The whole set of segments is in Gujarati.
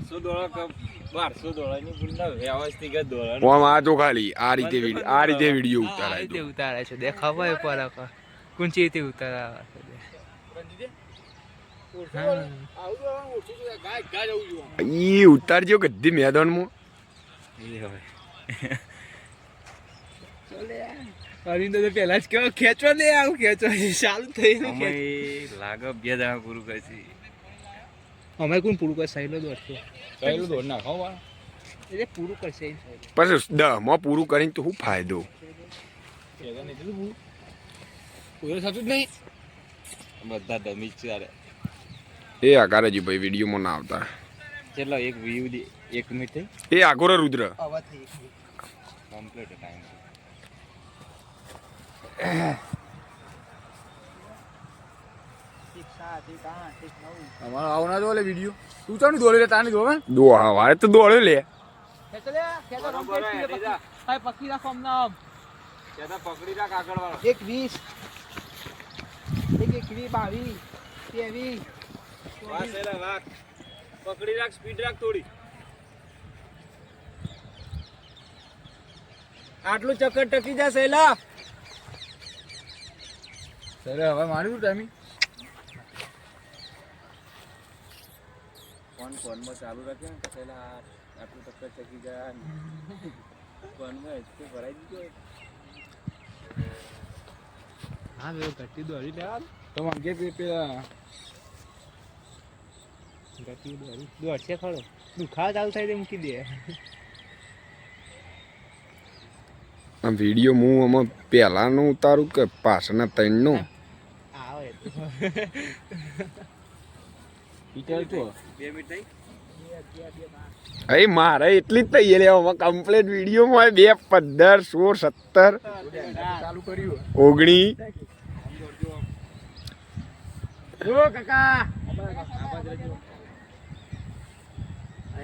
800 દોડા કે 1200 દોડાની ભૂલ વ્યવસ્થિત દોડા ઓમ આ તો ખાલી આ રીતે વિડિયો ઉતારાય રીતે ઉતારે છે દેખાવ હોય પર કુંચી રીતે ઉતારા ઈ ઉતારજો ગદ્દી મેદાનમાં અરવિંદ તો પેલા જ કેવો ખેંચો દે આવું ખેંચો ચાલુ થઈને લાગે 2 જણા પૂરું કરશે અમે કોણ પૂરું કરે સાઈલો દોડશે ચાલો દોડ નાખો વા એટલે પૂરું કરશે પછી 10 માં પૂરું કરીને તો શું ફાયદો કેદા નહીં તો પૂરું થતું જ નહીં બધા ડમી ચાલે એ આકારજી ભાઈ વિડિયોમાં ના આવતા ચલો એક વ્યૂ 1 મિનિટ થઈ એ આગોર રુદ્ર આવા થઈ કમ્પ્લીટ ટાઈમ અમારો આવના દોલે વિડિયો તું ચાની દોલે લે તાની દોવે દો હા વારે તો દોડ્યો લે ખેચલે ખેચો રમકેશ પીએ હાય પકડી રાખ અમના કેદા પકડી રાખ આગળ વાળો 1 20 1 22 23 વાહ સેલા વાહ પકડી રાખ સ્પીડ રાખ થોડી આટલું ચક્કર ટકી જા સેલા સરે હવે માર્યું ટાઈમિંગ ફોન માં ચાલુ રાખે ને સેલા આટલું ચક્કર ટકી જા ફોન માં એટલે ભરાઈ દીધો હા બે ઘટી દોડી લેવા તો મંગે પેલા ઘટી દોડશે ખરો દુખા ચાલુ થાય તે મૂકી દે આ વિડિયો હું આમાં પહેલાનો ઉતારું કે પાછળના 3 નો આવે પીટર તો 2 મિનિટ થઈ અરે મારે એટલી જ થઈ લેવામાં કમ્પ્લીટ વિડીયોમાં 2 15 16 17 ચાલુ કર્યું 19 જો કાકા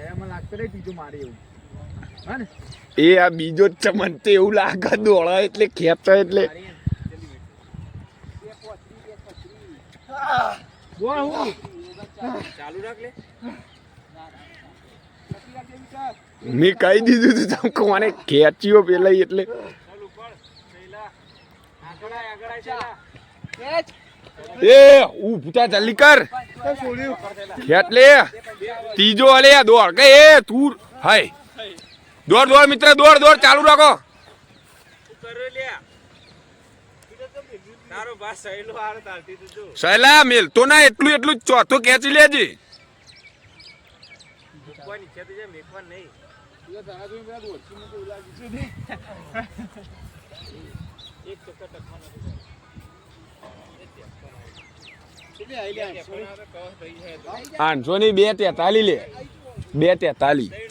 એમાં લાગતો રે બીજું મારે એવું હા ને એ આ બીજો જ છે મને તો એવું લાગે દોડા એટલે ખેંચો એટલે બોલ હું ચાલુ રાખ લે મેં કહી દીધું તું તમે કોને ખેંચ્યો પેલા એટલે ચાલ ઉપર સેલા આગળ સેલા એ ઉભા જલ્દી કર ખેંચ લે ત્રીજો અલે દોડ કે એ તું હાય દોડ મિત્ર દોડ ચાલુ રાખો કર લે તારો બસ સહેલો આર તારતી તો સહેલા મેલ તો ના એટલું ચોથો ખેંચી લેજે કોઈ નીચે તો જે મેકવાન નહીં એક ચક્કર ટકવાનો આઠસો ની 243 લે 243